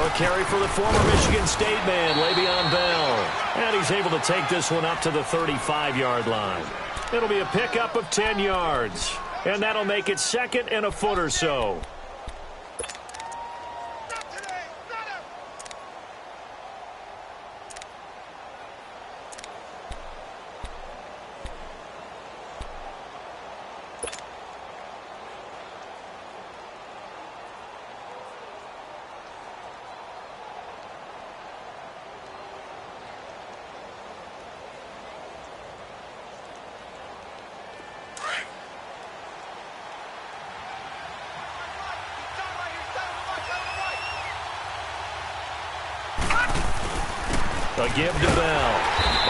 a carry for the former Michigan State man, Le'Veon Bell. And he's able to take this one up to the 35-yard line. It'll be a pickup of 10 yards. And that'll make it second and a foot or so. A give to Bell.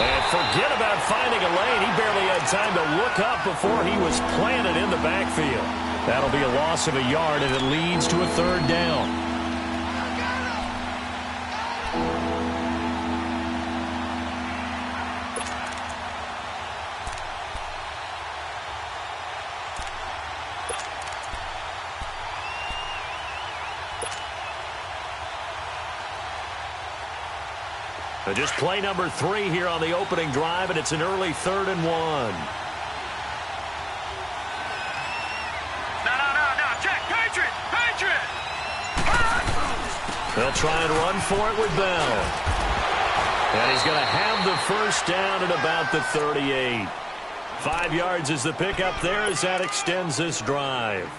And forget about finding a lane. He barely had time to look up before he was planted in the backfield. That'll be a loss of a yard, and it leads to a third down. Just play number 3 here on the opening drive, and it's an early 3rd and 1. No, check, Patriot! They'll try and run for it with Bell. And he's going to have the first down at about the 38. 5 yards is the pickup there as that extends this drive.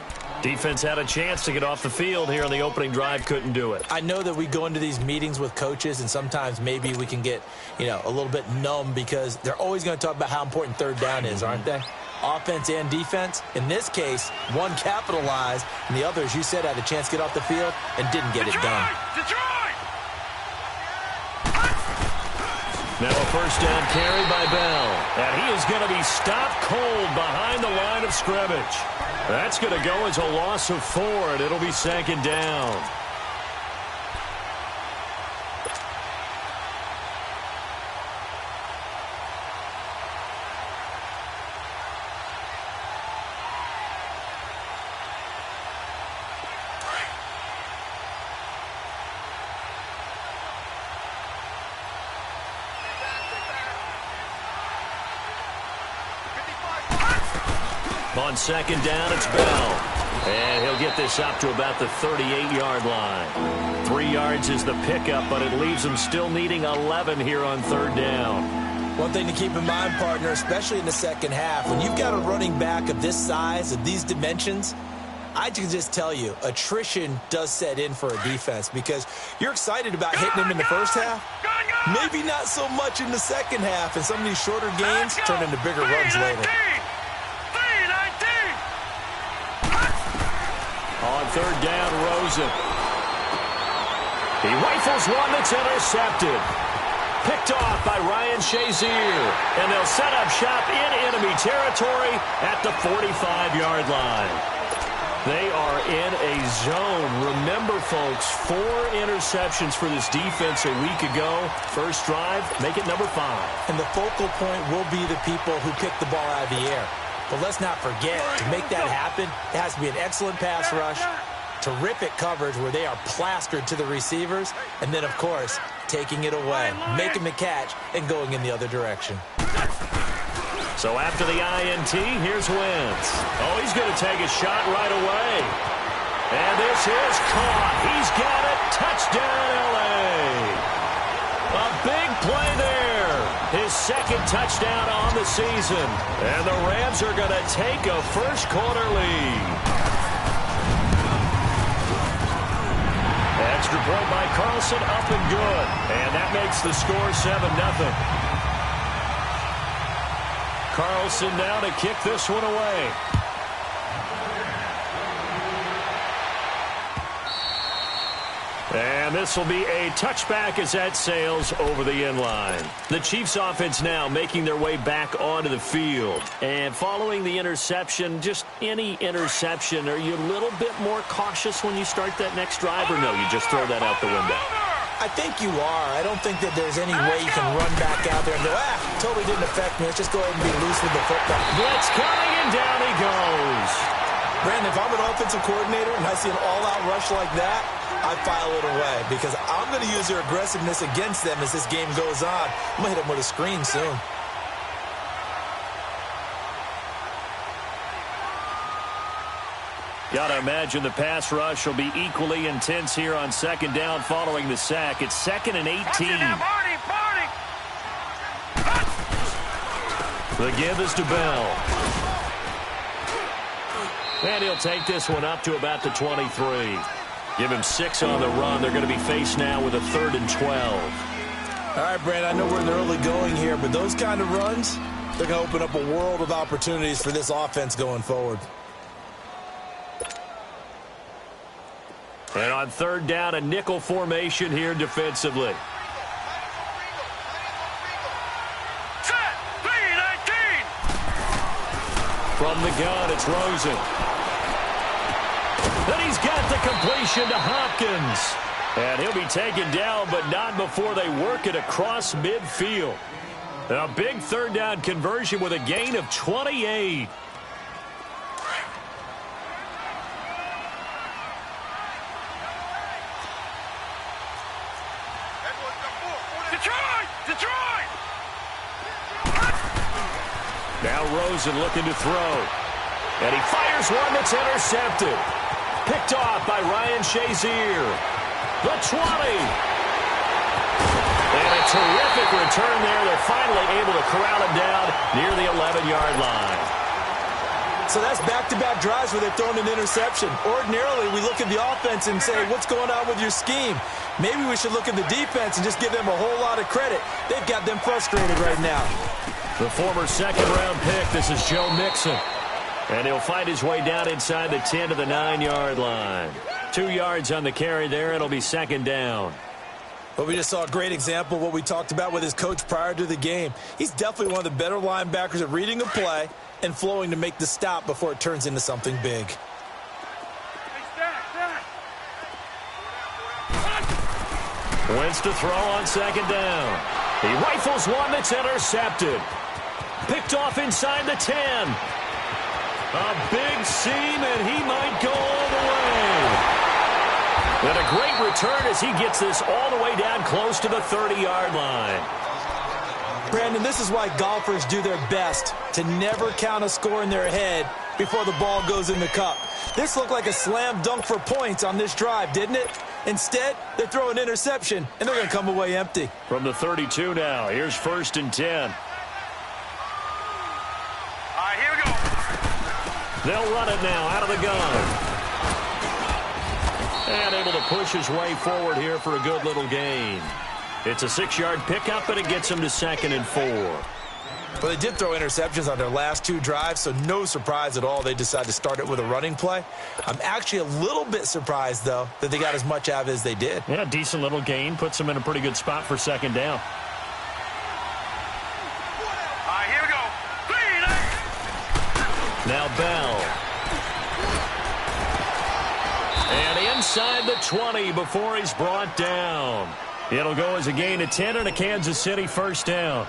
Defense had a chance to get off the field here on the opening drive, couldn't do it. I know that we go into these meetings with coaches, and sometimes maybe we can get, a little bit numb because they're always going to talk about how important third down is, aren't they? Offense and defense. In this case, one capitalized, and the other, as you said, had a chance to get off the field and didn't get it done. Detroit! Now a first down carry by Bell. And he is going to be stopped cold behind the line of scrimmage. That's going to go as a loss of 4, and it'll be second down. On second down, it's Bell. And he'll get this up to about the 38-yard line. 3 yards is the pickup, but it leaves him still needing 11 here on third down. One thing to keep in mind, partner, especially in the second half, when you've got a running back of this size, of these dimensions, I can just tell you, attrition does set in for a defense because you're excited about hitting him in the first half. Maybe not so much in the second half, and some of these shorter gains turn into bigger runs later. On third down, Rosen. He rifles one that's intercepted. Picked off by Ryan Shazier. And they'll set up shop in enemy territory at the 45-yard line. They are in a zone. Remember, folks, 4 interceptions for this defense a week ago. First drive, make it number 5. And the focal point will be the people who pick the ball out of the air. But let's not forget, to make that happen, it has to be an excellent pass rush, terrific coverage where they are plastered to the receivers, and then, of course, taking it away, making the catch, and going in the other direction. So after the INT, here's Wentz. Oh, he's going to take a shot right away. And this is caught. He's got it. Touchdown, L.A. A big play there. His second touchdown on the season. And the Rams are going to take a first-quarter lead. Extra point by Carlson, up and good. And that makes the score 7-0. Carlson now to kick this one away. And this will be a touchback as that sails over the end line. The Chiefs offense now making their way back onto the field. And following the interception, just any interception, are you a little bit more cautious when you start that next drive, or no, you just throw that out the window? I think you are. I don't think that there's any way you can run back out there and go, totally didn't affect me. Let's just go ahead and be loose with the football. Blitz coming, and down he goes. Brandon, if I'm an offensive coordinator and I see an all-out rush like that, I file it away because I going to use their aggressiveness against them as this game goes on. I'm going to hit them with a screen soon. Gotta imagine the pass rush will be equally intense here on second down following the sack. It's 2nd and 18. The give is to Bell. And he'll take this one up to about the 23. Give him 6 on the run. They're going to be faced now with a 3rd and 12. All right, Brand, I know we're in the early going here, but those kind of runs, they're going to open up a world of opportunities for this offense going forward. And on 3rd down, a nickel formation here defensively. Set, 3-19. From the gun, it's Rosen. Then he's got the completion to Hopkins. And he'll be taken down, but not before they work it across midfield. A big 3rd down conversion with a gain of 28. Detroit! Now Rosen looking to throw. And he fires one that's intercepted. Picked off by Ryan Shazier. The 20. And a terrific return there. They're finally able to corral him down near the 11-yard line. So that's back-to-back drives where they've thrown an interception. Ordinarily, we look at the offense and say, what's going on with your scheme? Maybe we should look at the defense and just give them a whole lot of credit. They've got them frustrated right now. The former 2nd-round pick, this is Joe Mixon. And he'll find his way down inside the 10 to the 9-yard line. 2 yards on the carry there. It'll be 2nd down. But we just saw a great example of what we talked about with his coach prior to the game. He's definitely one of the better linebackers at reading a play and flowing to make the stop before it turns into something big. Wentz to throw on 2nd down. He rifles one that's intercepted. Picked off inside the 10. A big seam, and he might go all the way. And a great return as he gets this all the way down close to the 30-yard line. Brandon, this is why golfers do their best to never count a score in their head before the ball goes in the cup. This looked like a slam dunk for points on this drive, didn't it? Instead, they throw an interception, and they're going to come away empty. From the 32 now, here's 1st and 10. All right, here we go. They'll run it now out of the gun. And able to push his way forward here for a good little gain. It's a 6-yard pickup, but it gets him to 2nd and 4. Well, they did throw interceptions on their last 2 drives, so no surprise at all they decided to start it with a running play. I'm actually a little bit surprised, though, that they got as much out of it as they did. Yeah, decent little gain. Puts them in a pretty good spot for 2nd down. All right, here we go. 3-19. Now Bell. And inside the 20 before he's brought down. It'll go as a gain of 10 and a Kansas City 1st down.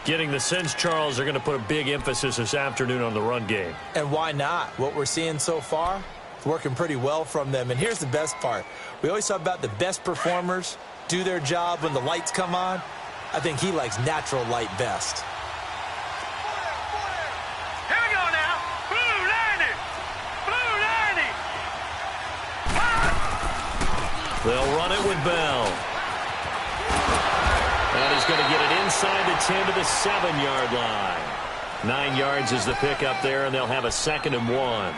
Getting the sense, Charles, they're going to put a big emphasis this afternoon on the run game. And why not? What we're seeing so far, it's working pretty well from them. And here's the best part. We always talk about the best performers do their job when the lights come on. I think he likes natural light best. Here we go now. Blue 90. Blue 90. They'll run it with Bell. And he's going to get it inside the 10 to the 7-yard line. 9 yards is the pickup there, and they'll have a 2nd and 1.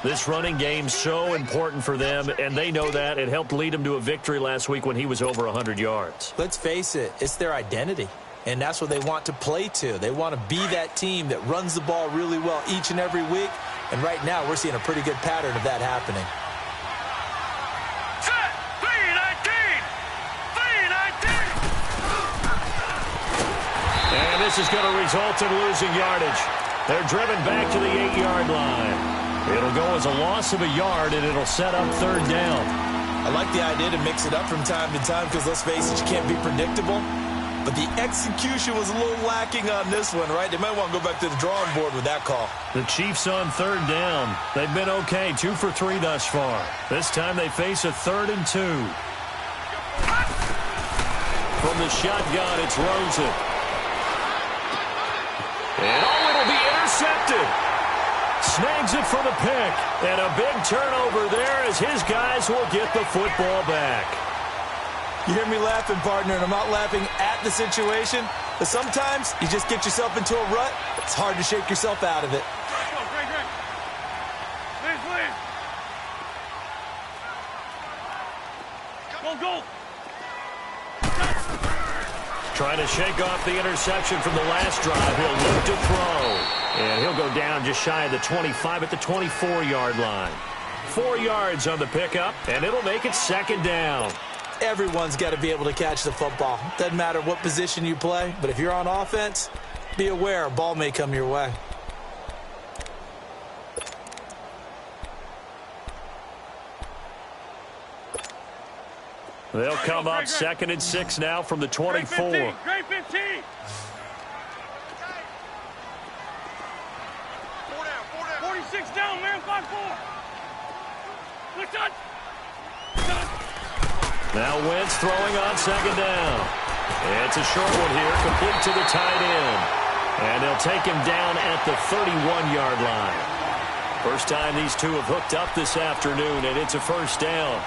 This running game's so important for them, and they know that. It helped lead them to a victory last week when he was over 100 yards. Let's face it, it's their identity, and that's what they want to play to. They want to be that team that runs the ball really well each and every week, and right now we're seeing a pretty good pattern of that happening. Set. 3-19. 3-19. And this is going to result in losing yardage. They're driven back to the 8-yard line. It'll go as a loss of a yard, and it'll set up 3rd down. I like the idea to mix it up from time to time because, let's face it, you can't be predictable. But the execution was a little lacking on this one, right? They might want to go back to the drawing board with that call. The Chiefs on 3rd down. They've been okay, 2 for 3 thus far. This time they face a 3rd and 2. From the shotgun, it's Rosen. And it'll be intercepted. Snags it for the pick. And a big turnover there as his guys will get the football back. You hear me laughing, partner, and I'm not laughing at the situation, but sometimes you just get yourself into a rut. It's hard to shake yourself out of it. Go. Trying to shake off the interception from the last drive. He'll look to throw. And he'll go down just shy of the 25 at the 24-yard line. 4 yards on the pickup, and it'll make it second down. Everyone's got to be able to catch the football. Doesn't matter what position you play, but if you're on offense, be aware a ball may come your way. They'll come up 2nd and 6 now from the 24. Great 15. 46 down, man. 5-4. Good shot. Now Wentz throwing on 2nd down. It's a short one here, complete to the tight end. And they'll take him down at the 31-yard line. First time these two have hooked up this afternoon, and it's a first down.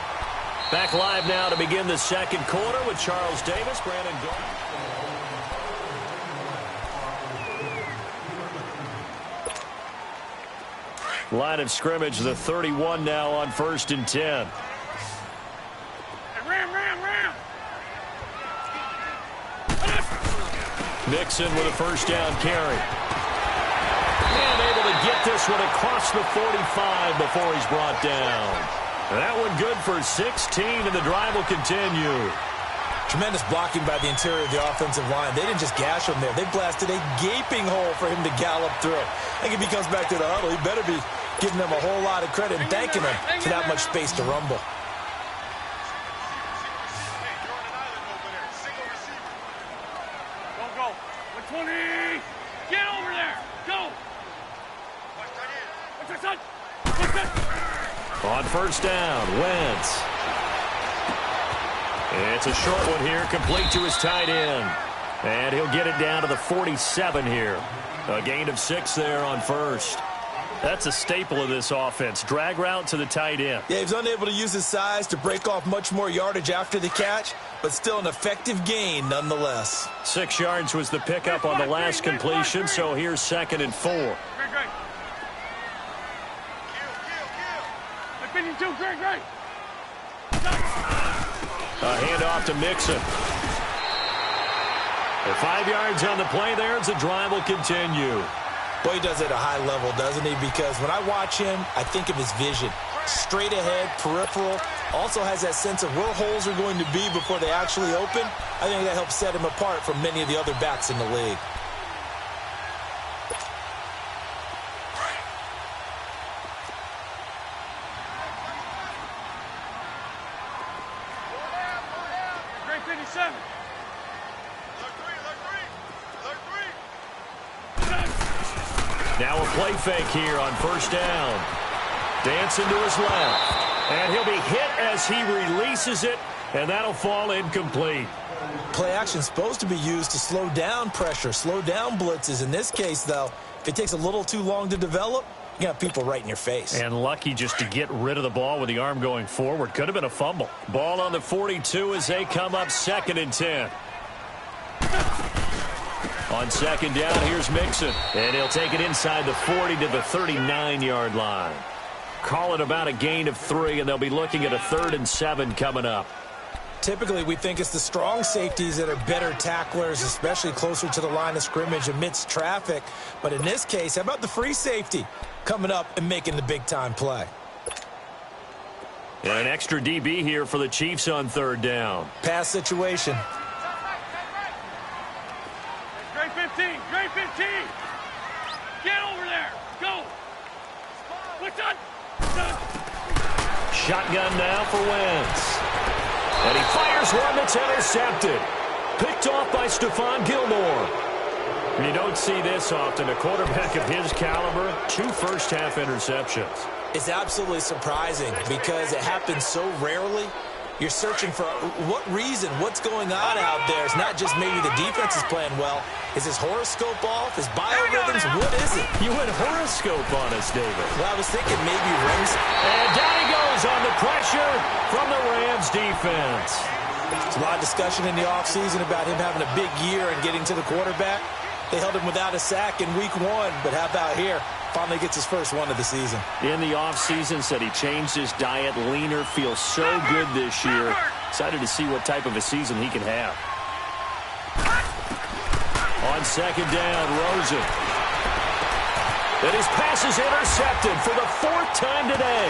Back live now to begin the second quarter with Charles Davis, Brandon Gordon. Line of scrimmage, the 31 now on 1st and 10. Ram. Mixon with a first down carry. And able to get this one across the 45 before he's brought down. That one good for 16, and the drive will continue. Tremendous blocking by the interior of the offensive line. They didn't just gash him there. They blasted a gaping hole for him to gallop through. I think if he comes back to the huddle, he better be giving them a whole lot of credit and thanking them for that much space to rumble. Go. 120. Get over there. Go. What's your son? On first down, Wentz. It's a short one here, complete to his tight end. And he'll get it down to the 47 here. A gain of 6 there on first. That's a staple of this offense. Drag route to the tight end. Yeah, he's unable to use his size to break off much more yardage after the catch, but still an effective gain nonetheless. 6 yards was the pickup on the last completion, so here's 2nd and 4. Great. 52, great. A handoff to Mixon. The 5 yards on the play there as the drive will continue. Boy, he does it at a high level, doesn't he? Because when I watch him, I think of his vision. Straight ahead, peripheral. Also has that sense of where holes are going to be before they actually open. I think that helps set him apart from many of the other backs in the league. Great 57. Now a play fake here on first down. Dancing to his left. And he'll be hit as he releases it, and that'll fall incomplete. Play action is supposed to be used to slow down pressure, slow down blitzes. In this case, though, if it takes a little too long to develop, you got people right in your face. And lucky just to get rid of the ball with the arm going forward. Could have been a fumble. Ball on the 42 as they come up 2nd and 10. On 2nd down, here's Mixon. And he'll take it inside the 40 to the 39-yard line. Call it about a gain of 3, and they'll be looking at a 3rd and 7 coming up. Typically, we think it's the strong safeties that are better tacklers, especially closer to the line of scrimmage amidst traffic. But in this case, how about the free safety coming up and making the big-time play? And an extra DB here for the Chiefs on 3rd down. Pass situation. Great 15. Get over there. Go. What's up? Shotgun now for Wentz. And he fires one that's intercepted. Picked off by Stephon Gilmore. You don't see this often. A quarterback of his caliber, 2 first-half interceptions. It's absolutely surprising because it happens so rarely. You're searching for what reason, what's going on out there. It's not just maybe the defense is playing well. Is his horoscope off? His biorhythms? What is it? You went horoscope on us, David. Well, I was thinking maybe rings. And down he goes on the pressure from the Rams defense. There's a lot of discussion in the offseason about him having a big year and getting to the quarterback. They held him without a sack in week 1, but how about here? Finally gets his first one of the season. In the offseason, said he changed his diet, leaner, feels so good this year. Excited to see what type of a season he can have. On second down, Rosen. And his pass is intercepted for the 4th time today.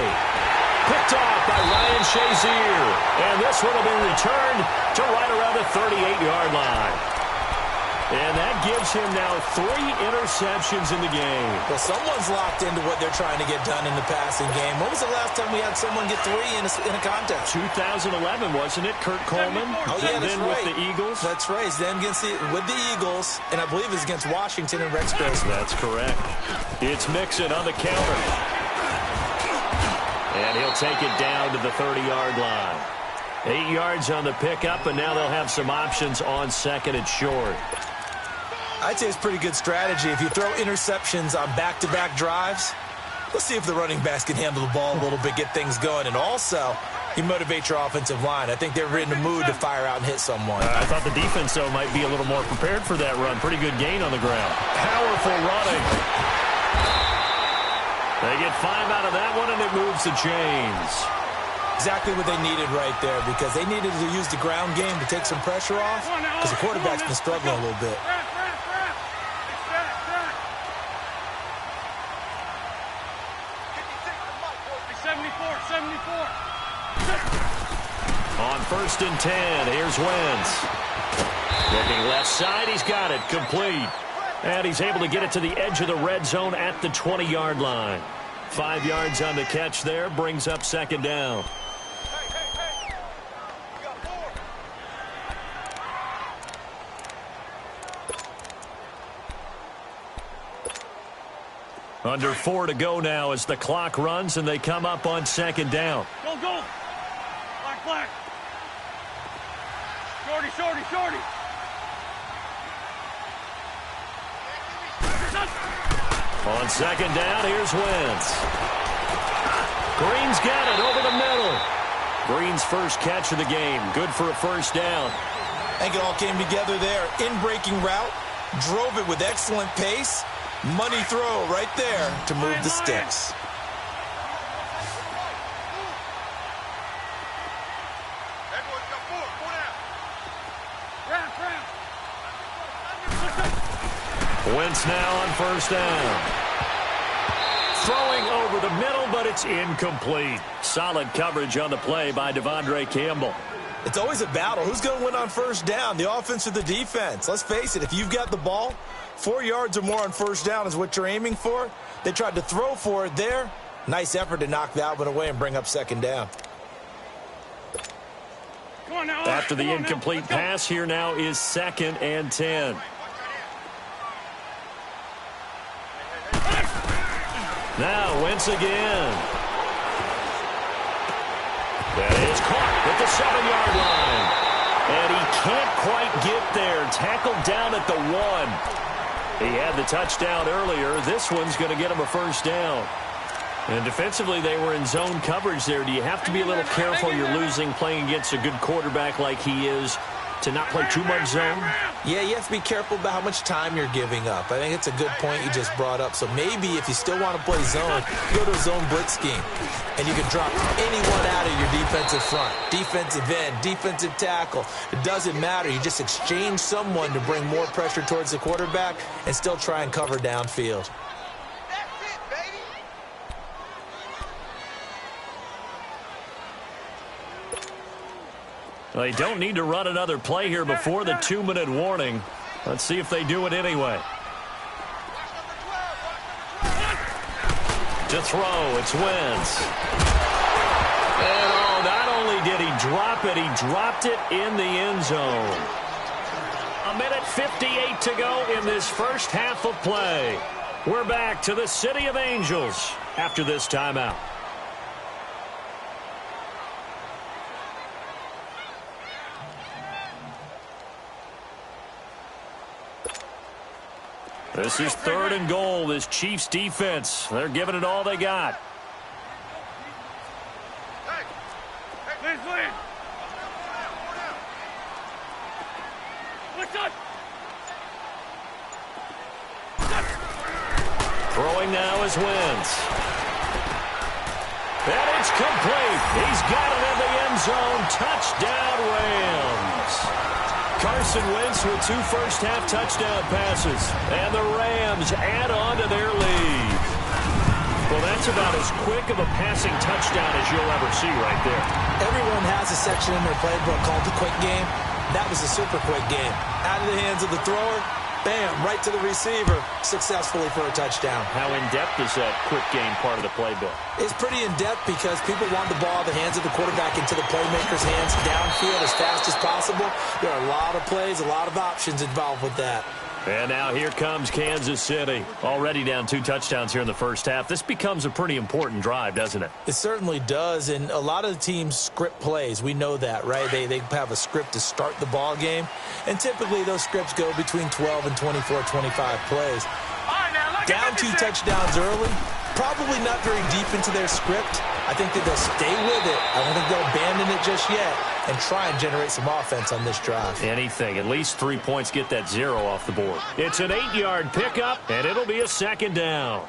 Picked off by Ryan Shazier. And this one will be returned to right around the 38-yard line. And that gives him now 3 interceptions in the game. Well, someone's locked into what they're trying to get done in the passing game. When was the last time we had someone get 3 in a contest? 2011, wasn't it? Kurt Coleman? Oh, yeah, that's then right. with the Eagles? That's right. Then with the Eagles, and I believe it's against Washington and Rex Grossman. That's correct. It's Mixon on the counter. And he'll take it down to the 30-yard line. 8 yards on the pickup, and now they'll have some options on second and short. I'd say it's pretty good strategy. If you throw interceptions on back-to-back drives, let's see if the running backs can handle the ball a little bit, get things going. And also, you motivate your offensive line. I think they're in the mood to fire out and hit someone. I thought the defense, though, might be a little more prepared for that run. Pretty good gain on the ground. Powerful running. They get 5 out of that one, and it moves the chains. Exactly what they needed right there, because they needed to use the ground game to take some pressure off, because the quarterback's been struggling a little bit. On 1st and 10, here's Wentz. Looking left side, he's got it, complete. And he's able to get it to the edge of the red zone at the 20-yard line. 5 yards on the catch there, brings up second down. Under 4 to go now as the clock runs and they come up on second down. Go, go. Black, black. Shorty, shorty, shorty. On second down, here's Wentz. Green's got it over the middle. Green's first catch of the game. Good for a first down. I think it all came together there. In-breaking route. Drove it with excellent pace. Money throw right there to move the sticks. Wentz now on first down. Throwing over the middle, but it's incomplete. Solid coverage on the play by Devondre Campbell. It's always a battle. Who's going to win on first down, the offense or the defense? Let's face it, if you've got the ball, 4 yards or more on first down is what you're aiming for. They tried to throw for it there. Nice effort to knock that one away and bring up second down. After the incomplete pass, here now is 2nd and 10. Now Wentz again. That is caught at the 7-yard line. And he can't quite get there. Tackled down at the 1. He had the touchdown earlier. This one's going to get him a first down. And defensively, they were in zone coverage there. Do you have to be a little careful? You're losing playing against a good quarterback like he is to not play too much zone? Yeah, you have to be careful about how much time you're giving up. I think it's a good point you just brought up. So maybe if you still want to play zone, go to a zone blitz scheme. And you can drop anyone out of your defensive front. Defensive end, defensive tackle. It doesn't matter. You just exchange someone to bring more pressure towards the quarterback and still try and cover downfield. They don't need to run another play here before the 2-minute warning. Let's see if they do it anyway. To throw, it's Wentz. And oh, not only did he drop it, he dropped it in the end zone. 1:58 to go in this first half of play. We're back to the City of Angels after this timeout. This is 3rd and goal, this Chiefs defense. They're giving it all they got. Throwing now is Wentz. And it's complete. He's got it in the end zone. Touchdown, Rams. Carson Wentz with 2 first-half touchdown passes. And the Rams add on to their lead. Well, that's about as quick of a passing touchdown as you'll ever see right there. Everyone has a section in their playbook called the quick game. That was a super quick game. Out of the hands of the thrower, bam, right to the receiver, successfully for a touchdown. How in-depth is that quick game part of the playbook? It's pretty in-depth because people want the ball, the hands of the quarterback into the playmaker's hands downfield as fast as possible. There are a lot of plays, a lot of options involved with that. And now here comes Kansas City. Already down 2 touchdowns here in the first half. This becomes a pretty important drive, doesn't it? It certainly does, and a lot of the teams script plays. We know that, right? They have a script to start the ball game, and typically those scripts go between 12 and 24, 25 plays. Down 2 touchdowns early, probably not very deep into their script. I think that they'll stay with it. I don't think they'll abandon it just yet and try and generate some offense on this drive. Anything. At least 3 points, get that 0 off the board. It's an 8-yard pickup, and it'll be a 2nd down.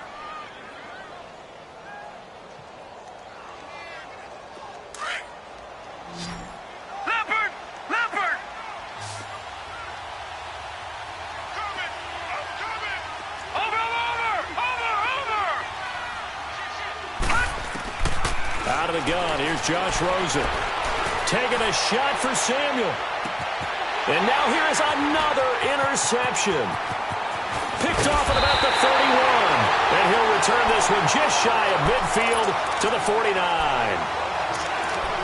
Out of the gun, here's Josh Rosen. Taking a shot for Samuel. And now here is another interception. Picked off at about the 31. And he'll return this one just shy of midfield to the 49.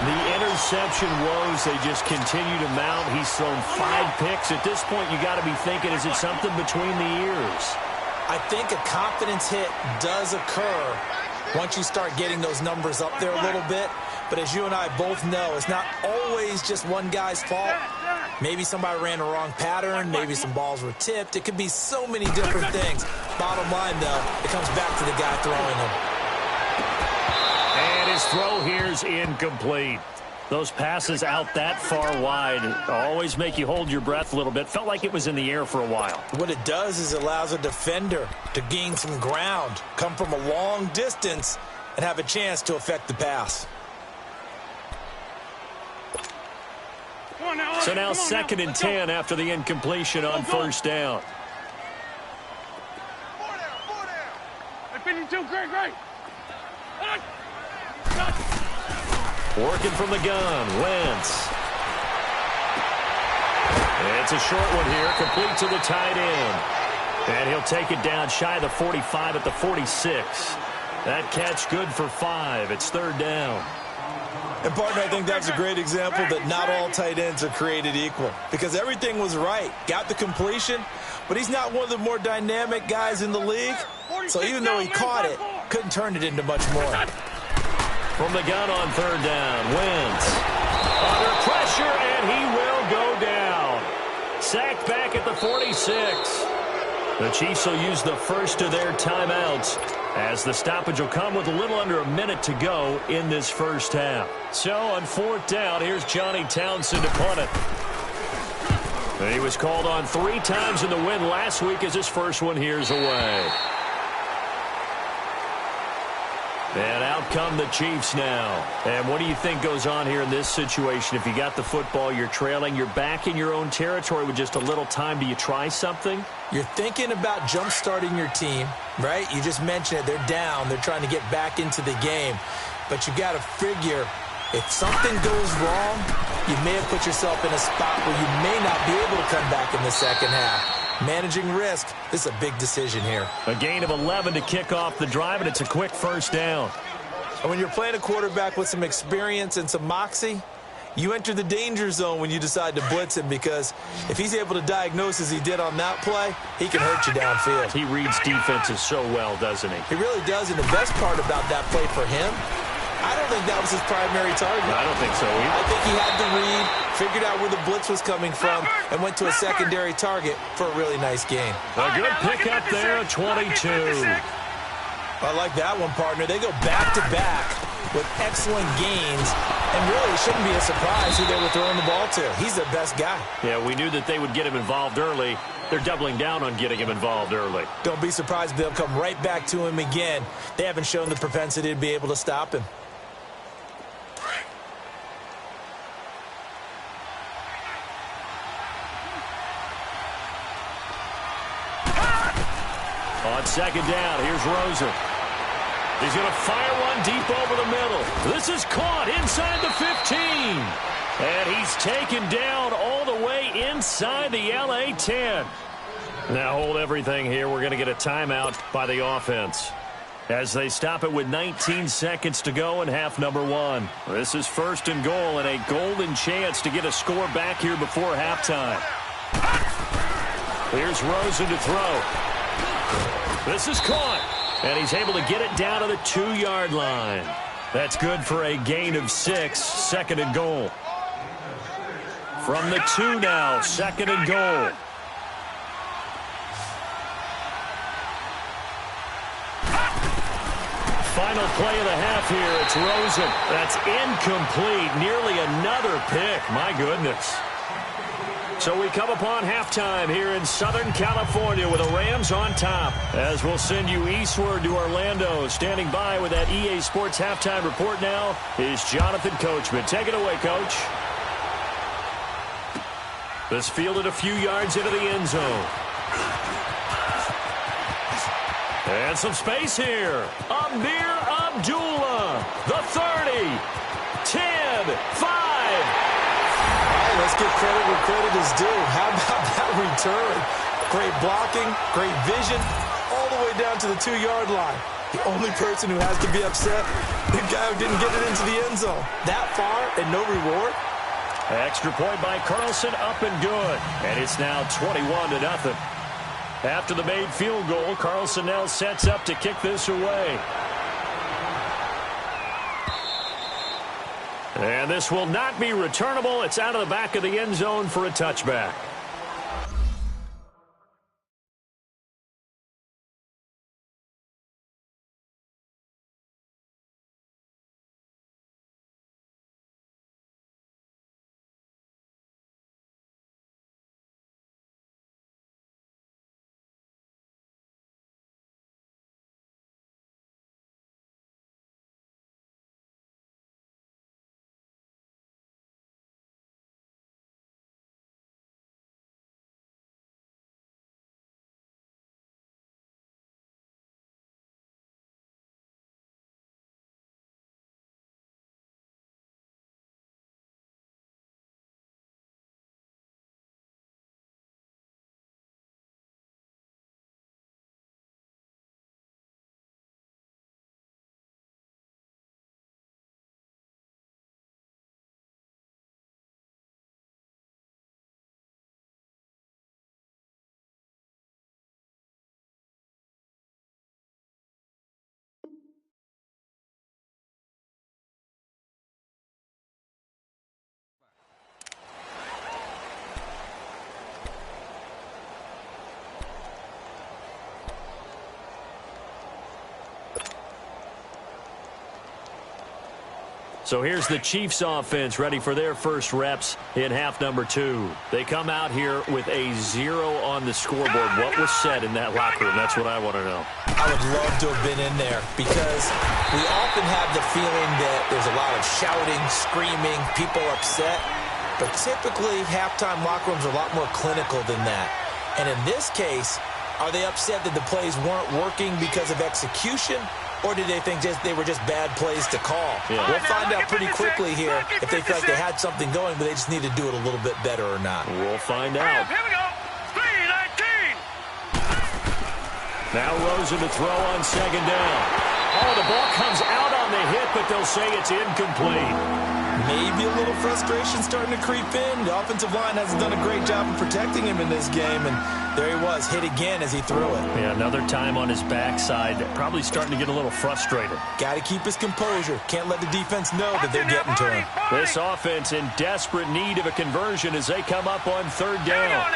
The interception woes, they just continue to mount. He's thrown 5 picks. At this point, you got to be thinking, is it something between the ears? I think a confidence hit does occur once you start getting those numbers up there a little bit. But as you and I both know, it's not always just one guy's fault. Maybe somebody ran a wrong pattern. Maybe some balls were tipped. It could be so many different things. Bottom line, though, it comes back to the guy throwing them. And his throw here's incomplete. Those passes out that far wide always make you hold your breath a little bit. Felt like it was in the air for a while. What it does is it allows a defender to gain some ground, come from a long distance, and have a chance to affect the pass. So now 2nd and 10 after the incompletion on 1st down. 52, great. Working from the gun, Wentz. It's a short one here, complete to the tight end. And he'll take it down shy of the 45 at the 46. That catch good for 5. It's 3rd down. And, partner, I think that's a great example that not all tight ends are created equal because everything was right. Got the completion, but he's not one of the more dynamic guys in the league. So even though he caught it, couldn't turn it into much more. From the gun on 3rd down, Wentz. Under pressure, and he will go down. Sacked back at the 46. The Chiefs will use the first of their timeouts as the stoppage will come with a little under a minute to go in this first half. So on 4th down, here's Johnny Townsend to punt it. And he was called on 3 times in the win last week as his first one here's away. And out come the Chiefs now. And what do you think goes on here in this situation? If you got the football, you're trailing, you're back in your own territory with just a little time. Do you try something? You're thinking about jump-starting your team, right? You just mentioned it. They're down. They're trying to get back into the game. But you got to figure if something goes wrong, you may have put yourself in a spot where you may not be able to come back in the second half. Managing risk, this is a big decision here. A gain of 11 to kick off the drive, and it's a quick 1st down. And when you're playing a quarterback with some experience and some moxie, you enter the danger zone when you decide to blitz him because if he's able to diagnose as he did on that play, he can hurt you downfield. He reads defenses so well, doesn't he? He really does, and the best part about that play for him I don't think that was his primary target. I don't think so either. I think he had the read, figured out where the blitz was coming from, and went to a secondary target for a really nice gain. A good pickup there, 22. I like that one, partner. They go back-to-back with excellent gains, and really it shouldn't be a surprise who they were throwing the ball to. He's their best guy. Yeah, we knew that they would get him involved early. They're doubling down on getting him involved early. Don't be surprised they'll come right back to him again. They haven't shown the propensity to be able to stop him. On second down, here's Rosen. He's going to fire one deep over the middle. This is caught inside the 15. And he's taken down all the way inside the LA 10. Now hold everything here. We're going to get a timeout by the offense as they stop it with 19 seconds to go in half number one. This is first and goal and a golden chance to get a score back here before halftime. Here's Rosen to throw. This is caught, and he's able to get it down to the 2-yard line. That's good for a gain of 6, second and goal. From the 2 now, second and goal. Final play of the half here, it's Rosen. That's incomplete, nearly another pick, my goodness. So we come upon halftime here in Southern California with the Rams on top. As we'll send you eastward to Orlando. Standing by with that EA Sports halftime report now is Jonathan Coachman. Take it away, Coach. This fielded a few yards into the end zone. And some space here. Amir Abdullah, the 30, 10, 5. Let's give credit where credit is due. How about that return? Great blocking, great vision, all the way down to the 2-yard line. The only person who has to be upset, the guy who didn't get it into the end zone. That far and no reward. Extra point by Carlson, up and good. And it's now 21-0. After the made field goal, Carlson now sets up to kick this away. And this will not be returnable. It's out of the back of the end zone for a touchback. So here's the Chiefs offense ready for their first reps in half number 2. They come out here with a 0 on the scoreboard. What was said in that locker room? That's what I want to know. I would love to have been in there because we often have the feeling that there's a lot of shouting, screaming, people upset. But typically, halftime locker rooms are a lot more clinical than that. And in this case, are they upset that the plays weren't working because of execution? Or did they think they were just bad plays to call? Yeah. We'll find out pretty quickly here if they feel like they had something going, but they just need to do it a little bit better or not. We'll find out. Here we go. 3-19. Now Rosen to throw on second down. Oh, the ball comes out on on the hit, but they'll say it's incomplete. Maybe a little frustration starting to creep in. The offensive line hasn't done a great job of protecting him in this game, and there he was, hit again as he threw it. Yeah, another time on his backside, probably starting to get a little frustrated. Got to keep his composure. Can't let the defense know that they're getting to him. This offense in desperate need of a conversion as they come up on third down.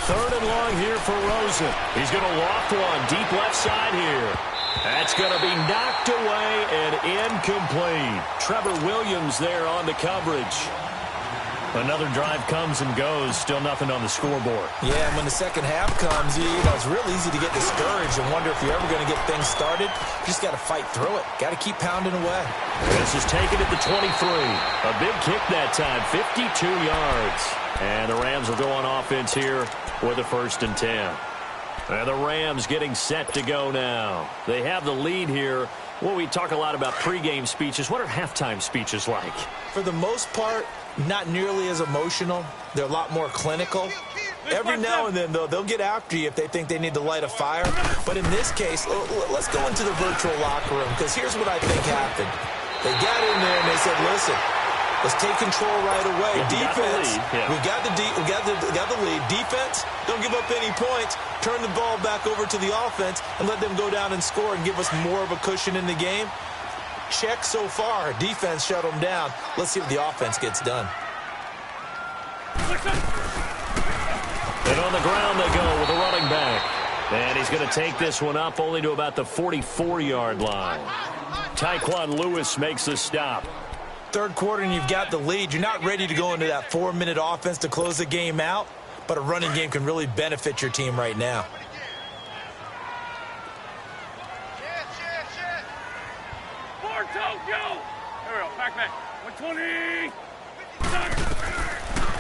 Third and long here for Rosen. He's going to loft one deep left side here. That's going to be knocked away and incomplete. Trevor Williams there on the coverage. Another drive comes and goes. Still nothing on the scoreboard. Yeah, and when the second half comes, it's real easy to get discouraged and wonder if you're ever going to get things started. You just got to fight through it. Got to keep pounding away. This is taken at the 23. A big kick that time, 52 yards. And the Rams will go on offense here with a 1st and 10. And the Rams getting set to go now. They have the lead here. Well, we talk a lot about pregame speeches. What are halftime speeches like? For the most part, not nearly as emotional. They're a lot more clinical. Every now and then, though, they'll get after you if they think they need to light a fire. But in this case, let's go into the virtual locker room, because here's what I think happened. They got in there and they said, listen, let's take control right away. Defense, we got the lead. Defense, don't give up any points. Turn the ball back over to the offense and let them go down and score and give us more of a cushion in the game. Check so far. Defense shut them down. Let's see what the offense gets done. And on the ground they go with a running back. And he's going to take this one up only to about the 44-yard line. Tyquan Lewis makes the stop. Third quarter and you've got the lead. You're not ready to go into that 4-minute offense to close the game out, but a running game can really benefit your team right now.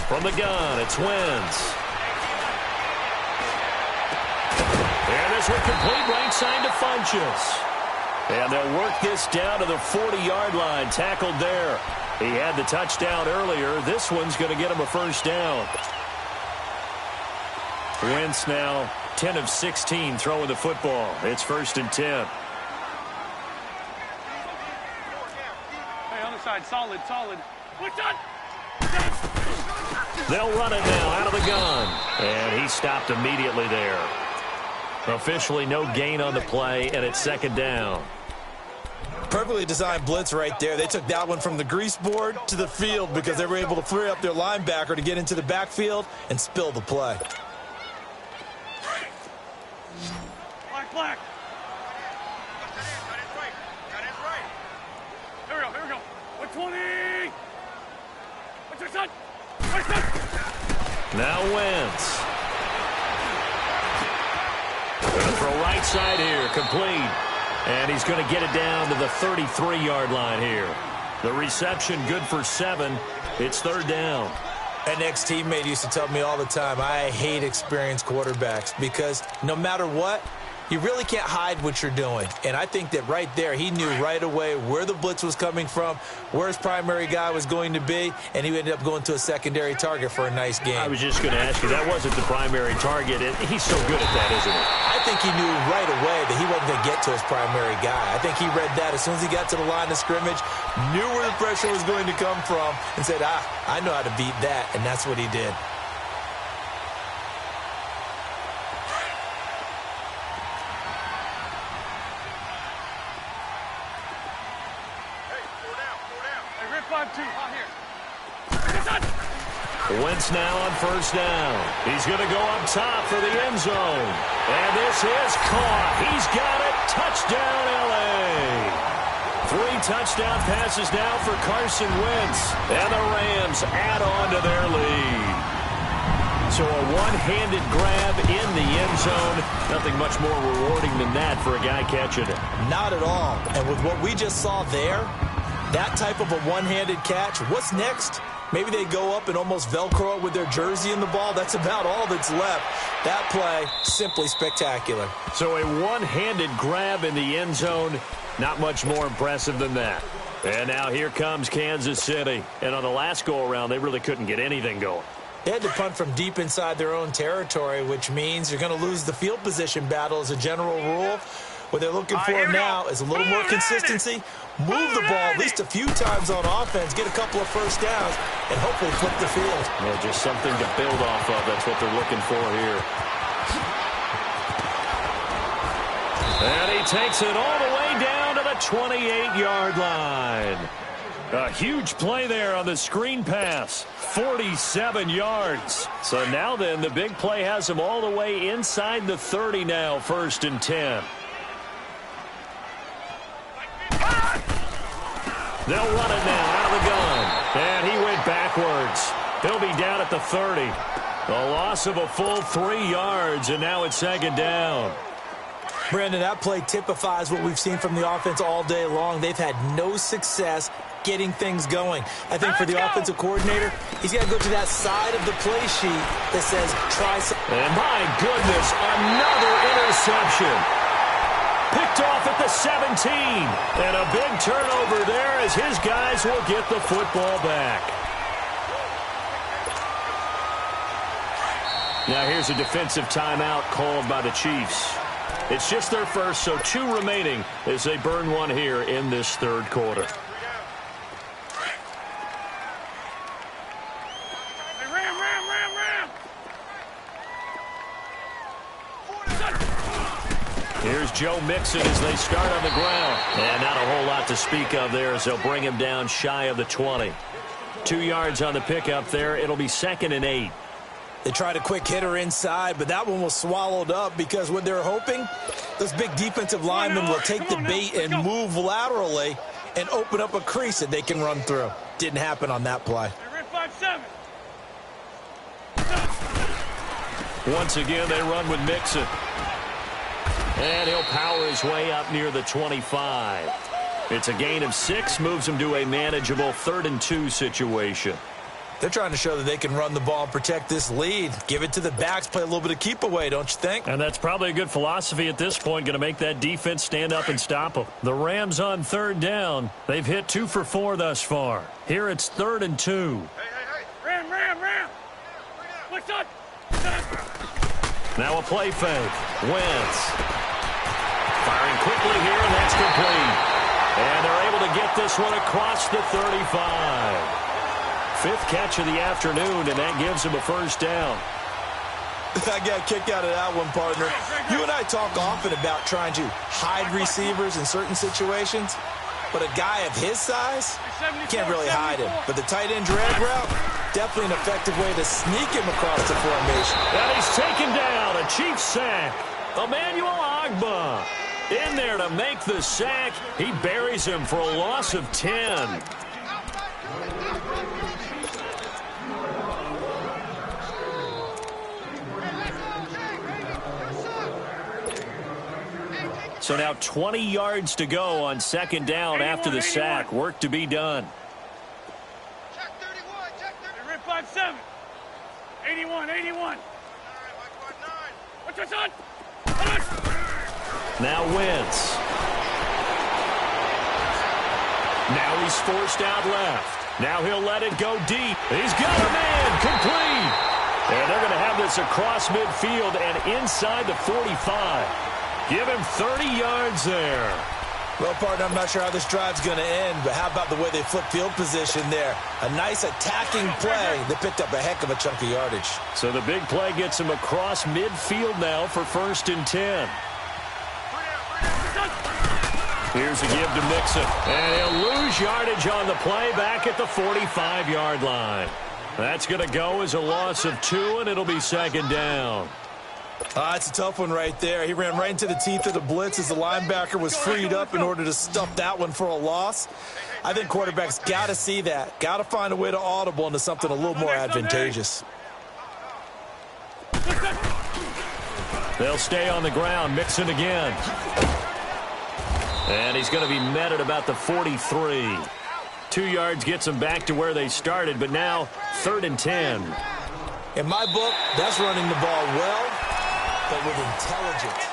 From the gun, it's Wentz. And this one complete right side to Funchess. And they'll work this down to the 40-yard line. Tackled there. He had the touchdown earlier. This one's going to get him a 1st down. Wentz now 10 of 16 throwing the football. It's 1st and 10. Hey, other side, solid. What's up? They'll run it now out of the gun. And he stopped immediately there. Officially no gain on the play, and it's 2nd down. Perfectly designed blitz right there. They took that one from the grease board to the field because they were able to free up their linebacker to get into the backfield and spill the play. Black. Here we go. 120. What's your son? Now Wentz. Gonna throw right side here, complete. And he's going to get it down to the 33-yard line here. The reception good for 7. It's 3rd down. An ex-teammate used to tell me all the time, I hate experienced quarterbacks because no matter what, you really can't hide what you're doing. And I think that right there, he knew right away where the blitz was coming from, where his primary guy was going to be, and he ended up going to a secondary target for a nice game. I was just going to ask you, that wasn't the primary target. He's so good at that, isn't he? I think he knew right away that he wasn't going to get to his primary guy. I think he read that as soon as he got to the line of scrimmage, knew where the pressure was going to come from, and said, I know how to beat that, and that's what he did. Wentz now on 1st down. He's going to go up top for the end zone. And this is caught. He's got it. Touchdown, L.A. 3 touchdown passes now for Carson Wentz. And the Rams add on to their lead. So a one-handed grab in the end zone. Nothing much more rewarding than that for a guy catching it. Not at all. And with what we just saw there, that type of a one-handed catch, what's next? Maybe they go up and almost Velcro it with their jersey in the ball. That's about all that's left. That play, simply spectacular. So a one-handed grab in the end zone, not much more impressive than that. And now here comes Kansas City. And on the last go-around, they really couldn't get anything going. They had to punt from deep inside their own territory, which means you're going to lose the field position battle as a general rule. What they're looking for now is a little more consistency, move the ball at least a few times on offense, get a couple of first downs, and hopefully flip the field. Yeah, just something to build off of. That's what they're looking for here. And he takes it all the way down to the 28-yard line. A huge play there on the screen pass. 47 yards. So now then, the big play has him all the way inside the 30 now, 1st and 10. They'll run it now out of the gun. And he went backwards. He'll be down at the 30. A loss of a full 3 yards, and now it's 2nd down. Brandon, that play typifies what we've seen from the offense all day long. They've had no success getting things going. I think for the offensive coordinator, he's got to go to that side of the play sheet that says try something. And my goodness, another interception. Picked off at the 17. And a big turnover there as his guys will get the football back. Now here's a defensive timeout called by the Chiefs. It's just their first, so 2 remaining as they burn one here in this 3rd quarter. Here's Joe Mixon as they start on the ground. And not a whole lot to speak of there as they'll bring him down shy of the 20. 2 yards on the pickup there. It'll be 2nd and 8. They tried a quick hitter inside, but that one was swallowed up because what they're hoping, those big defensive linemen will take the bait and move laterally and open up a crease that they can run through. Didn't happen on that play. Once again, they run with Mixon. And he'll power his way up near the 25. It's a gain of 6, moves him to a manageable 3rd and 2 situation. They're trying to show that they can run the ball and protect this lead. Give it to the backs, play a little bit of keep away, don't you think? And that's probably a good philosophy at this point, going to make that defense stand up and stop them. The Rams on 3rd down. They've hit 2 for 4 thus far. Here it's 3rd and 2. Hey. Ram. What's up? Now a play fake. Wentz. Firing quickly here, and that's complete. And they're able to get this one across the 35. 5th catch of the afternoon, and that gives him a 1st down. I got a kick out of that one, partner. You and I talk often about trying to hide receivers in certain situations, but a guy of his size, you can't really hide him. But the tight end drag route, definitely an effective way to sneak him across the formation. And he's taken down. A Chiefs sack. Emmanuel Ogbah in there to make the sack. He buries him for a loss of 10. So now 20 yards to go on 2nd down after the sack. Work to be done. Check 31. Check 57. 81. What's your son? Now Wentz. Now he's forced out left. Now he'll let it go deep. He's got a man complete. And they're going to have this across midfield and inside the 45. Give him 30 yards there. Well, partner, I'm not sure how this drive's going to end, but how about the way they flip field position there? A nice attacking play that picked up a heck of a chunk of yardage. So the big play gets him across midfield now for 1st and 10. Here's a give to Mixon. And he'll lose yardage on the play back at the 45-yard line. That's going to go as a loss of 2, and it'll be 2nd down. It's a tough one right there. He ran right into the teeth of the blitz as the linebacker was freed up in order to stuff that one for a loss. I think quarterbacks got to see that. Got to find a way to audible into something a little more advantageous. They'll stay on the ground. Mixon again. And he's going to be met at about the 43. 2 yards gets them back to where they started, but now 3rd and 10. In my book, that's running the ball well, but with intelligence.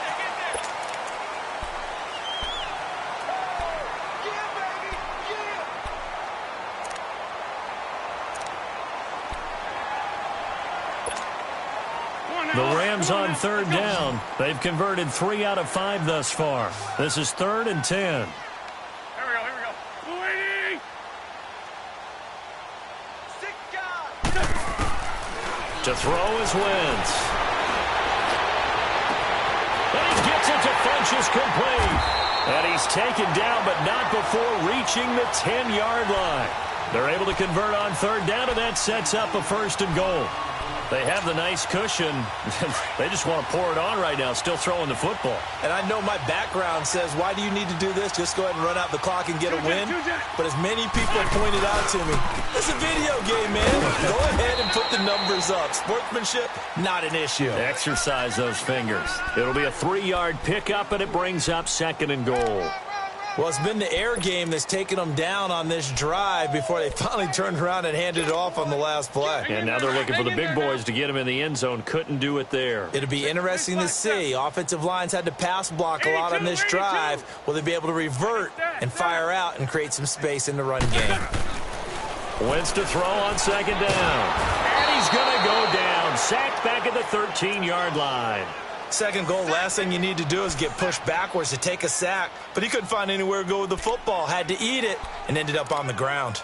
The Rams goes on third down. They've converted 3 out of 5 thus far. This is 3rd and 10. Here we go. 280. To throw is Wentz. And he gets it to Funchess complete. And he's taken down, but not before reaching the 10-yard line. They're able to convert on third down, and that sets up a 1st and goal. They have the nice cushion. They just want to pour it on right now, still throwing the football. And I know my background says, why do you need to do this? Just go ahead and run out the clock and get a win. But as many people have pointed out to me, it's a video game, man. Go ahead and put the numbers up. Sportsmanship, not an issue. Exercise those fingers. It'll be a 3-yard pickup, and it brings up 2nd and goal. Well, it's been the air game that's taken them down on this drive before they finally turned around and handed it off on the last play. And now they're looking for the big boys to get them in the end zone. Couldn't do it there. It'll be interesting to see. Offensive lines had to pass block a lot on this drive. Will they be able to revert and fire out and create some space in the run game? Wentz to throw on 2nd down. And he's going to go down. Sacked back at the 13-yard line. 2nd goal, last thing you need to do is get pushed backwards to take a sack. But he couldn't find anywhere to go with the football. Had to eat it and ended up on the ground.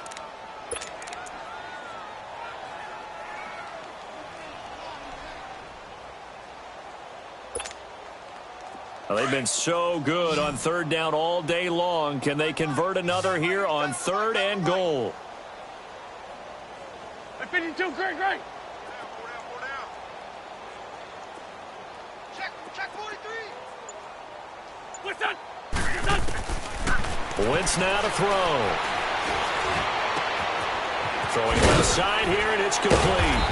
Well, they've been so good on 3rd down all day long. Can they convert another here on 3rd and goal? I'm 52, great. Wentz now to throw. Throwing left side here, and it's complete.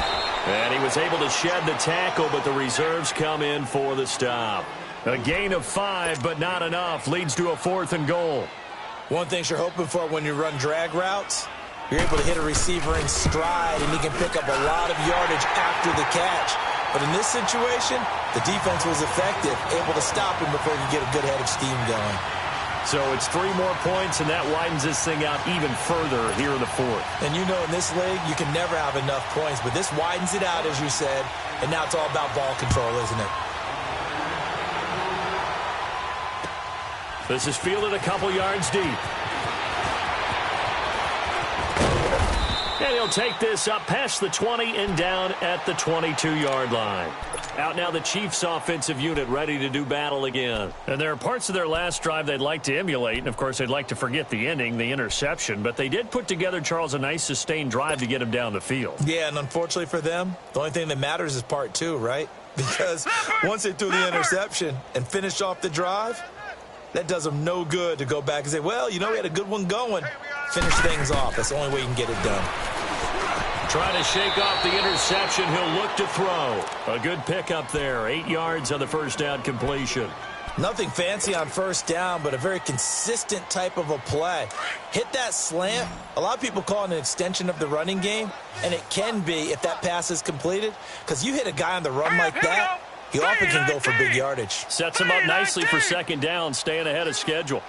And he was able to shed the tackle, but the reserves come in for the stop. A gain of 5, but not enough. Leads to a 4th and goal. One thing you're hoping for when you run drag routes, you're able to hit a receiver in stride, and he can pick up a lot of yardage after the catch. But in this situation, the defense was effective, able to stop him before he could get a good head of steam going. So it's 3 more points, and that widens this thing out even further here in the 4th. And you know in this league, you can never have enough points, but this widens it out, as you said, and now it's all about ball control, isn't it? This is fielded a couple yards deep. And he'll take this up past the 20 and down at the 22-yard line. Out now the Chiefs' offensive unit ready to do battle again. And there are parts of their last drive they'd like to emulate. And, of course, they'd like to forget the ending, the interception. But they did put together, Charles, a nice sustained drive to get him down the field. Yeah, and unfortunately for them, the only thing that matters is part 2, right? Because once they threw the interception and finished off the drive, that does them no good to go back and say, well, you know, we had a good one going. Finish things off. That's the only way you can get it done. Trying to shake off the interception. He'll look to throw. A good pickup there. 8 yards on the 1st down completion. Nothing fancy on 1st down, but a very consistent type of a play. Hit that slant. A lot of people call it an extension of the running game, and it can be if that pass is completed, because you hit a guy on the run like that, he often can go for big yardage. Sets him up nicely for 2nd down, staying ahead of schedule.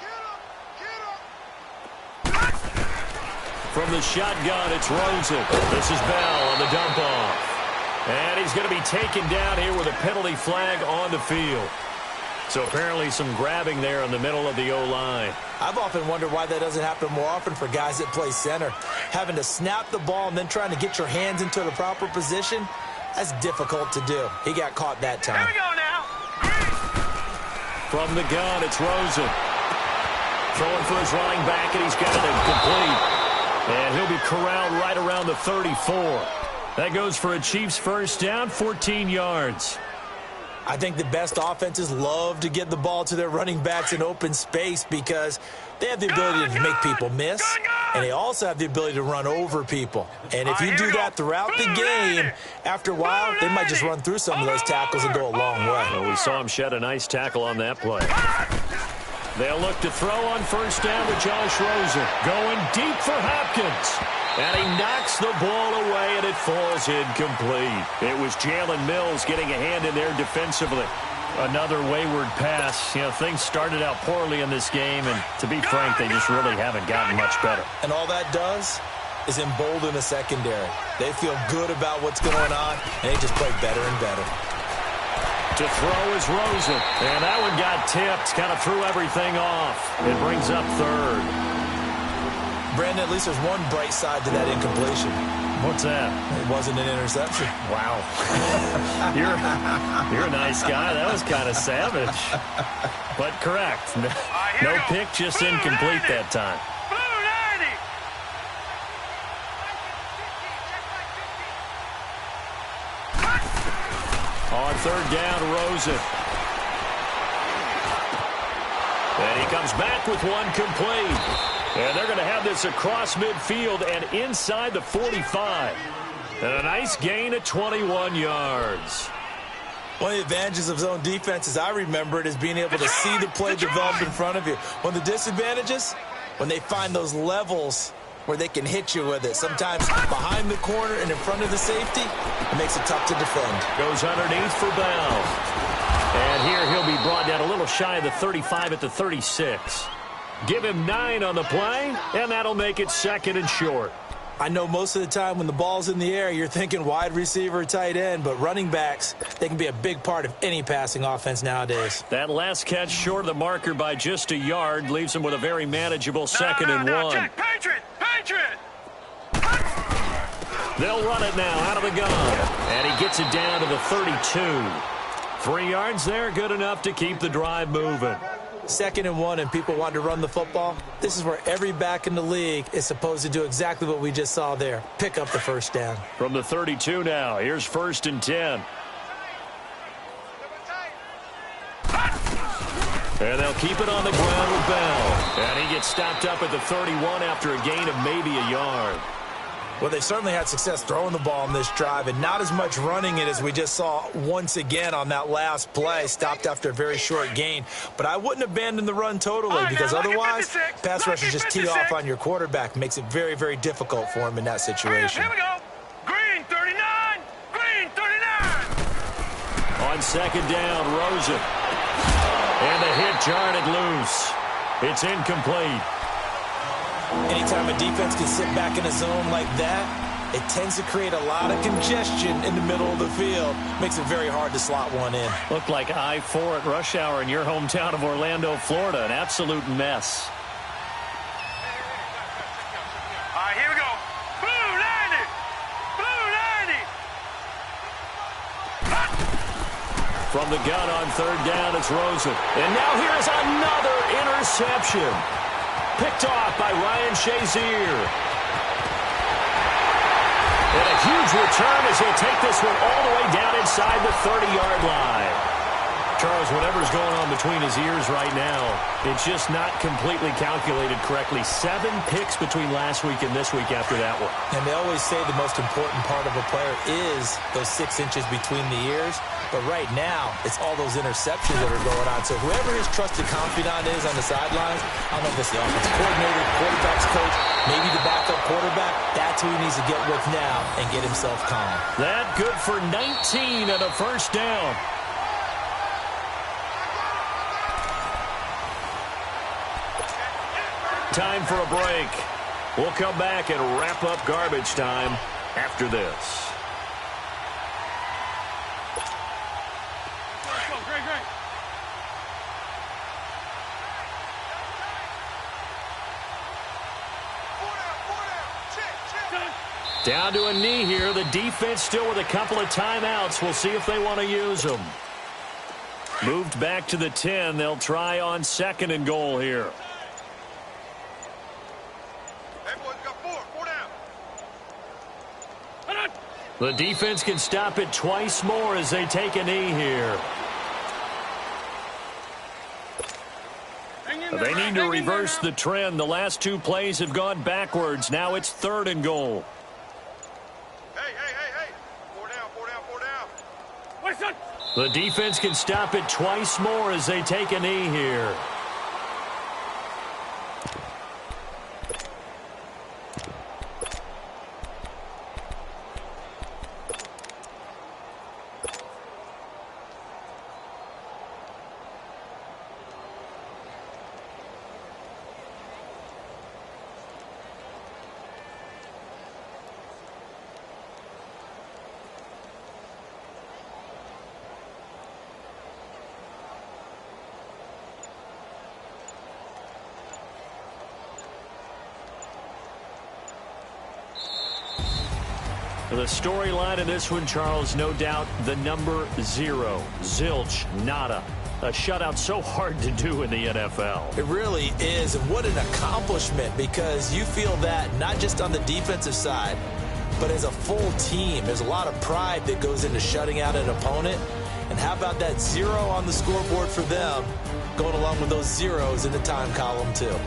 From the shotgun, it's Rosen. This is Bell on the dump off. And he's going to be taken down here with a penalty flag on the field. So apparently some grabbing there in the middle of the O-line. I've often wondered why that doesn't happen more often for guys that play center. Having to snap the ball and then trying to get your hands into the proper position, that's difficult to do. He got caught that time. Here we go now. From the gun, it's Rosen. Throwing for his running back, and he's got it complete. And he'll be corralled right around the 34. That goes for a Chiefs 1st down, 14 yards. I think the best offenses love to get the ball to their running backs in open space because they have the ability to make people miss, and they also have the ability to run over people. And if you do that throughout the game, after a while, they might just run through some of those tackles and go a long way. Well, we saw him shed a nice tackle on that play. They'll look to throw on 1st down with Josh Rosen. Going deep for Hopkins. And he knocks the ball away, and it falls incomplete. It was Jalen Mills getting a hand in there defensively. Another wayward pass. You know, things started out poorly in this game, and to be frank, they just really haven't gotten much better. And all that does is embolden the secondary. They feel good about what's going on, and they just play better and better. To throw is Rosen. And that one got tipped. Kind of threw everything off. It brings up third. Brandon, at least there's one bright side to that incompletion. What's that? It wasn't an interception. Wow. You're a nice guy. That was kind of savage. But correct. No pick, just incomplete that time. On third down, Rosen. And he comes back with one complete. And they're going to have this across midfield and inside the 45. And a nice gain of 21 yards. One of the advantages of zone defense, as I remember it, is being able to see the play develop in front of you. One of the disadvantages, when they find those levels where they can hit you with it. Sometimes behind the corner and in front of the safety, it makes it tough to defend. Goes underneath for Bell. And here he'll be brought down a little shy of the 35 at the 36. Give him 9 on the play, and that'll make it second and short. I know most of the time when the ball's in the air, you're thinking wide receiver, tight end, but running backs, they can be a big part of any passing offense nowadays. That last catch short of the marker by just a yard leaves him with a very manageable second and one. Check. Patriot! They'll run it now out of the gun. And he gets it down to the 32. 3 yards there, good enough to keep the drive moving. Second and one, and people want to run the football. This is where every back in the league is supposed to do exactly what we just saw there. Pick up the first down. From the 32 now, here's 1st and 10. And they'll keep it on the ground with Bell. And he gets stopped up at the 31 after a gain of maybe a yard. Well, they certainly had success throwing the ball in this drive, and not as much running it as we just saw once again on that last play, stopped after a very short gain. But I wouldn't abandon the run totally, because otherwise, pass rushers just tee off on your quarterback. Makes it very, very difficult for him in that situation. Here we go. Green 39. Green 39. On second down, Rosen. And the hit jarred it loose. It's incomplete. Anytime a defense can sit back in a zone like that, it tends to create a lot of congestion in the middle of the field. Makes it very hard to slot one in. Looked like I-4 at rush hour in your hometown of Orlando, Florida. An absolute mess. All right, here we go. Blue 90. Blue 90. From the gun on third down, it's Rosen. And now here's another interception. Picked off by Ryan Shazier. And a huge return as he'll take this one all the way down inside the 30-yard line. Charles, whatever's going on between his ears right now, it's just not completely calculated correctly. 7 picks between last week and this week after that one. And they always say the most important part of a player is those 6 inches between the ears. But right now, it's all those interceptions that are going on. So whoever his trusted confidant is on the sidelines, I don't know if it's the offensive coordinator, quarterback's coach, maybe the backup quarterback, that's who he needs to get with now and get himself calm. That good for 19 and a first down. Time for a break. We'll come back and wrap up garbage time after this. Down to a knee here. The defense still with a couple of timeouts. We'll see if they want to use them. Moved back to the 10. They'll try on second and goal here. The defense can stop it twice more as they take a knee here. They need to reverse the trend. The last 2 plays have gone backwards. Now it's third and goal. Hey. 4 down. Listen. The defense can stop it twice more as they take a knee here. The storyline in this one, Charles, no doubt the number 0. Zilch, nada. A shutout so hard to do in the NFL. It really is, and what an accomplishment, because you feel that not just on the defensive side, but as a full team. There's a lot of pride that goes into shutting out an opponent. And how about that 0 on the scoreboard for them, going along with those zeros in the time column too.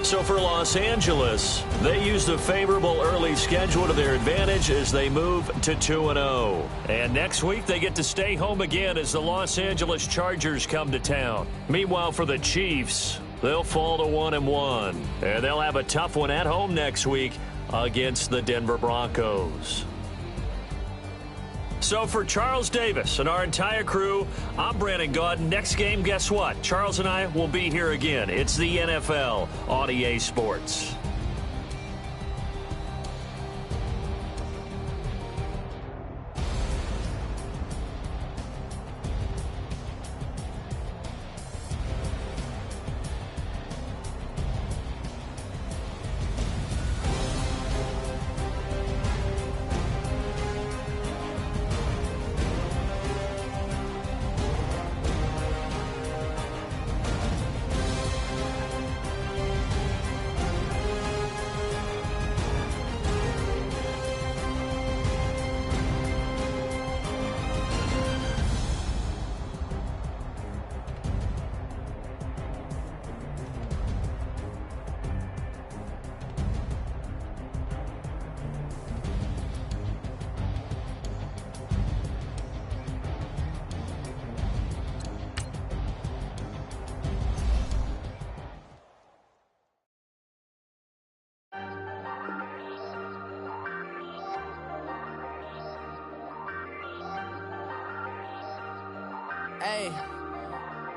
So for Los Angeles, they used a favorable early schedule to their advantage as they move to 2-0. And next week, they get to stay home again as the Los Angeles Chargers come to town. Meanwhile, for the Chiefs, they'll fall to 1-1. And they'll have a tough one at home next week against the Denver Broncos. So for Charles Davis and our entire crew, I'm Brandon Gaudin. Next game, guess what? Charles and I will be here again. It's the NFL on EA Sports.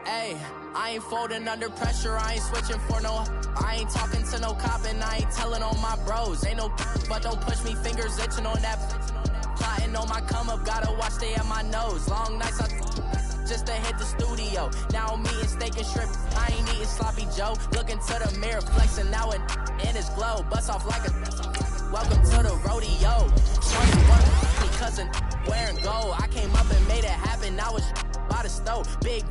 Hey, I ain't folding under pressure, I ain't switching for no. I ain't talking to no cop and I ain't telling on my bros. Ain't no but don't push me, fingers itching on that. Plotting on my come up, gotta watch stay at my nose. Long nights just to hit the studio. Now I'm eating steak and shrimp, I ain't eating sloppy Joe. Looking to the mirror, flexing now it in his glow. Bust off like a welcome to the rodeo. Shorty one, me cousin wearing gold. I came up and made it happen, I was by the stove. Big